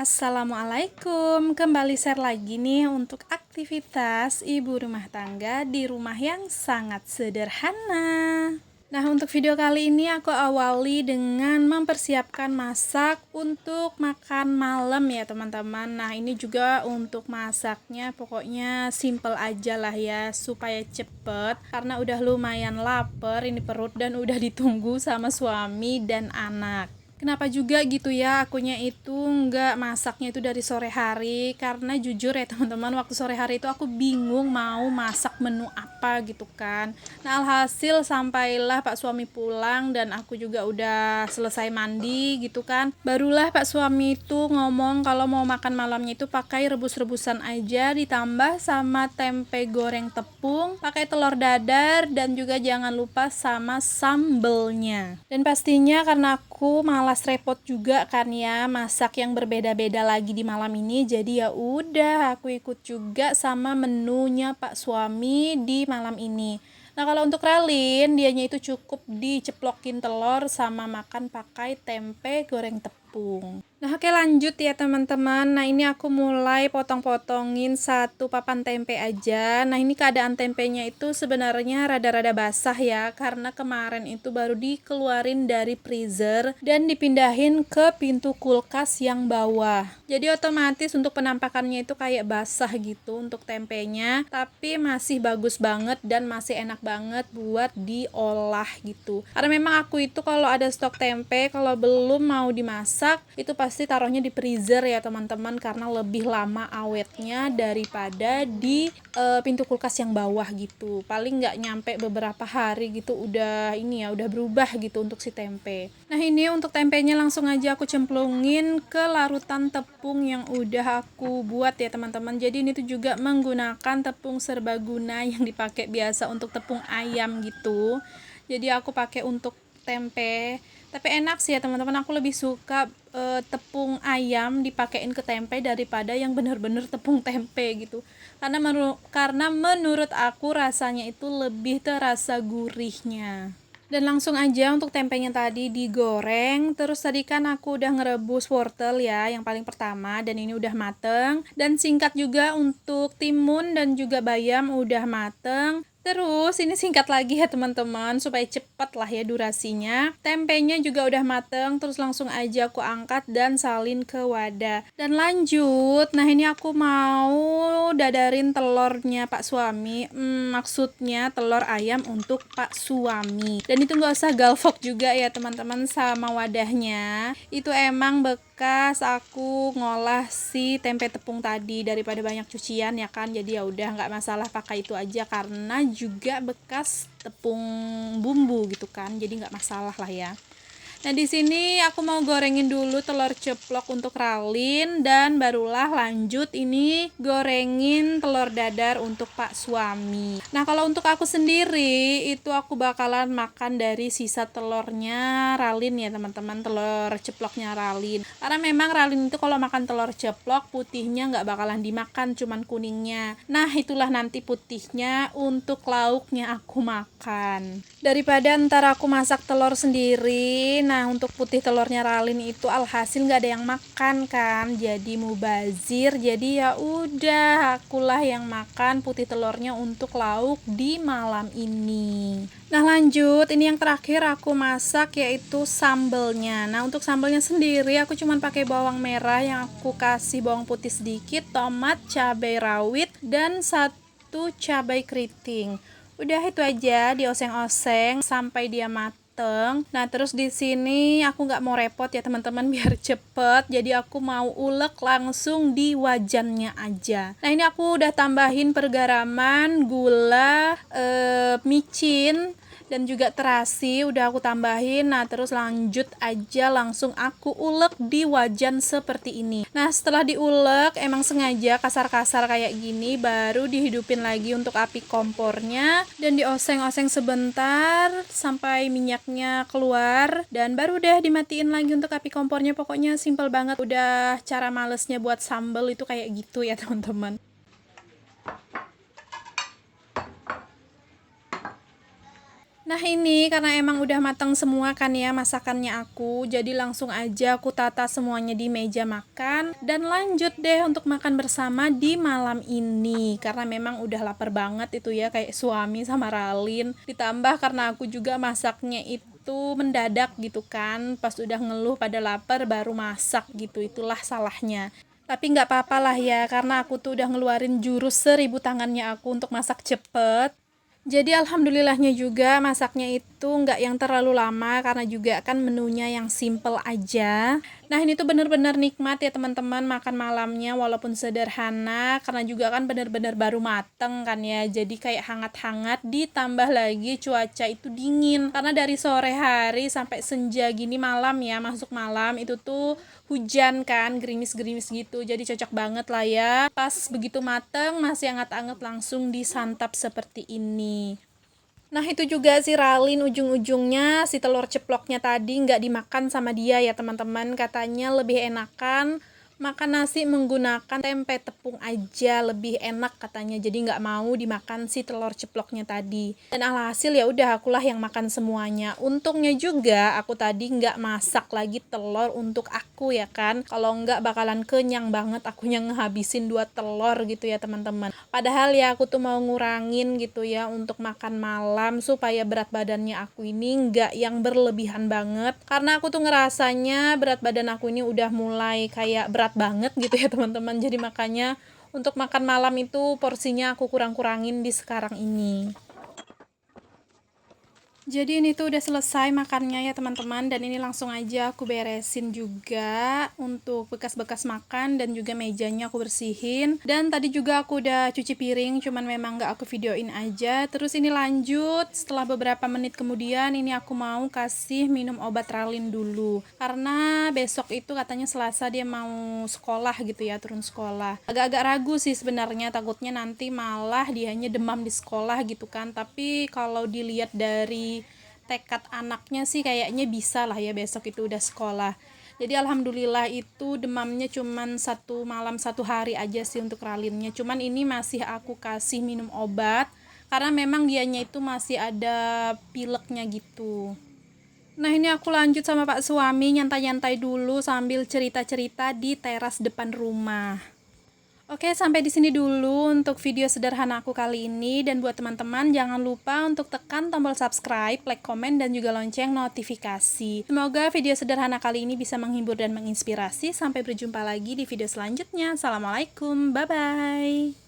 Assalamualaikum, kembali share lagi nih untuk aktivitas ibu rumah tangga di rumah yang sangat sederhana. Nah, untuk video kali ini aku awali dengan mempersiapkan masak untuk makan malam ya teman-teman. Nah, ini juga untuk masaknya pokoknya simple aja lah ya supaya cepet karena udah lumayan lapar ini perut dan udah ditunggu sama suami dan anak. Kenapa juga gitu ya akunya itu nggak masaknya itu dari sore hari, karena jujur ya teman-teman, waktu sore hari itu aku bingung mau masak menu apa gitu kan. Nah, alhasil sampailah Pak suami pulang dan aku juga udah selesai mandi gitu kan, barulah Pak suami itu ngomong kalau mau makan malamnya itu pakai rebus-rebusan aja ditambah sama tempe goreng tepung, pakai telur dadar, dan juga jangan lupa sama sambelnya. Dan pastinya karena aku malas repot juga kan ya masak yang berbeda-beda lagi di malam ini, jadi ya udah aku ikut juga sama menunya Pak suami di malam ini. Nah, kalau untuk Ralin, dianya itu cukup diceplokin telur sama makan pakai tempe goreng tepung. Nah, oke lanjut ya teman-teman. Nah, ini aku mulai potong-potongin satu papan tempe aja. Nah, ini keadaan tempenya itu sebenarnya rada-rada basah ya, karena kemarin itu baru dikeluarin dari freezer dan dipindahin ke pintu kulkas yang bawah. Jadi otomatis untuk penampakannya itu kayak basah gitu untuk tempenya, tapi masih bagus banget dan masih enak banget buat diolah gitu. Karena memang aku itu kalau ada stok tempe, kalau belum mau dimasak, itu pasti taruhnya di freezer ya teman-teman, karena lebih lama awetnya daripada di pintu kulkas yang bawah gitu. Paling nggak nyampe beberapa hari gitu udah ini ya, udah berubah gitu untuk si tempe. Nah, ini untuk tempenya langsung aja aku cemplungin ke larutan tepung yang udah aku buat ya teman-teman. Jadi ini tuh juga menggunakan tepung serbaguna yang dipakai biasa untuk tepung ayam gitu. Jadi aku pakai untuk tempe. Tapi enak sih ya teman-teman, aku lebih suka tepung ayam dipakein ke tempe daripada yang bener-bener tepung tempe gitu. Karena menurut aku rasanya itu lebih terasa gurihnya. Dan langsung aja untuk tempenya tadi digoreng. Terus tadi kan aku udah ngerebus wortel ya yang paling pertama, dan ini udah mateng. Dan singkat juga untuk timun dan juga bayam udah mateng. Terus ini singkat lagi ya teman-teman supaya cepat lah ya durasinya. Tempenya juga udah mateng, terus langsung aja aku angkat dan salin ke wadah. Dan lanjut, nah ini aku mau dadarin telurnya Pak suami. Maksudnya telur ayam untuk Pak suami. Dan itu nggak usah galvok juga ya teman-teman sama wadahnya. Itu emang bekas aku ngolah si tempe tepung tadi daripada banyak cucian ya kan, jadi ya udah nggak masalah pakai itu aja karena juga bekas tepung bumbu gitu kan, jadi nggak masalah lah ya. Nah, di sini aku mau gorengin dulu telur ceplok untuk Ralin dan barulah lanjut ini gorengin telur dadar untuk Pak suami. Nah, kalau untuk aku sendiri itu aku bakalan makan dari sisa telurnya Ralin ya teman-teman, telur ceploknya Ralin. Karena memang Ralin itu kalau makan telur ceplok putihnya nggak bakalan dimakan, cuman kuningnya. Nah, itulah nanti putihnya untuk lauknya aku makan. Daripada ntar aku masak telur sendiri, nah untuk putih telurnya Ralin itu alhasil nggak ada yang makan kan, jadi mubazir. Jadi ya udah akulah yang makan putih telurnya untuk lauk di malam ini. Nah, lanjut ini yang terakhir aku masak yaitu sambelnya. Nah, untuk sambelnya sendiri aku cuman pakai bawang merah yang aku kasih bawang putih sedikit, tomat, cabai rawit, dan satu cabai keriting. Udah itu aja dioseng-oseng sampai dia mateng. Nah, terus di sini aku nggak mau repot ya teman-teman biar cepet. Jadi aku mau ulek langsung di wajannya aja. Nah, ini aku udah tambahin pergaraman, gula, micin, dan juga terasi udah aku tambahin. Nah, terus lanjut aja langsung aku ulek di wajan seperti ini. Nah, setelah diulek emang sengaja kasar-kasar kayak gini, baru dihidupin lagi untuk api kompornya dan dioseng-oseng sebentar sampai minyaknya keluar, dan baru udah dimatiin lagi untuk api kompornya. Pokoknya simple banget, udah cara malesnya buat sambal itu kayak gitu ya teman-teman. Nah ini karena emang udah matang semua kan ya masakannya aku, jadi langsung aja aku tata semuanya di meja makan dan lanjut deh untuk makan bersama di malam ini. Karena memang udah lapar banget itu ya, kayak suami sama Ralin. Ditambah karena aku juga masaknya itu mendadak gitu kan, pas udah ngeluh pada lapar baru masak gitu, itulah salahnya. Tapi nggak apa-apa lah ya, karena aku tuh udah ngeluarin jurus 1000 tangannya aku untuk masak cepet. Jadi alhamdulillahnya juga masaknya itu nggak yang terlalu lama karena juga kan menunya yang simple aja. Nah ini tuh bener-bener nikmat ya teman-teman makan malamnya walaupun sederhana karena juga kan bener-bener baru mateng kan ya. Jadi kayak hangat-hangat ditambah lagi cuaca itu dingin. Karena dari sore hari sampai senja gini malam ya masuk malam itu tuh hujan kan gerimis-gerimis gitu. Jadi cocok banget lah ya. Pas begitu mateng masih hangat-hangat langsung disantap seperti ini. Nah itu juga si Ralin ujung-ujungnya si telur ceploknya tadi nggak dimakan sama dia ya teman-teman. Katanya lebih enakan makan nasi menggunakan tempe tepung aja lebih enak katanya, jadi nggak mau dimakan si telur ceploknya tadi. Dan alhasil ya udah akulah yang makan semuanya. Untungnya juga aku tadi nggak masak lagi telur untuk aku ya kan, kalau nggak bakalan kenyang banget akunya ngehabisin 2 telur gitu ya teman-teman. Padahal ya aku tuh mau ngurangin gitu ya untuk makan malam supaya berat badannya aku ini nggak yang berlebihan banget, karena aku tuh ngerasanya berat badan aku ini udah mulai kayak berat banget gitu ya teman-teman. Jadi makanya untuk makan malam itu porsinya aku kurang-kurangin di sekarang ini. Jadi ini tuh udah selesai makannya ya teman-teman, dan ini langsung aja aku beresin juga untuk bekas-bekas makan dan juga mejanya aku bersihin. Dan tadi juga aku udah cuci piring, cuman memang gak aku videoin aja. Terus ini lanjut, setelah beberapa menit kemudian ini aku mau kasih minum obat Ralin dulu. Karena besok itu katanya Selasa dia mau sekolah gitu ya, turun sekolah. Agak-agak ragu sih sebenarnya, takutnya nanti malah dianya demam di sekolah gitu kan. Tapi kalau dilihat dari tekad anaknya sih kayaknya bisa lah ya besok itu udah sekolah. Jadi alhamdulillah itu demamnya cuman 1 malam 1 hari aja sih untuk Ralinnya. Cuman ini masih aku kasih minum obat karena memang dianya itu masih ada pileknya gitu. Nah ini aku lanjut sama Pak suami nyantai-nyantai dulu sambil cerita-cerita di teras depan rumah. Oke, sampai di sini dulu untuk video sederhana aku kali ini. Dan buat teman-teman, jangan lupa untuk tekan tombol subscribe, like, komen, dan juga lonceng notifikasi. Semoga video sederhana kali ini bisa menghibur dan menginspirasi. Sampai berjumpa lagi di video selanjutnya. Assalamualaikum, bye-bye.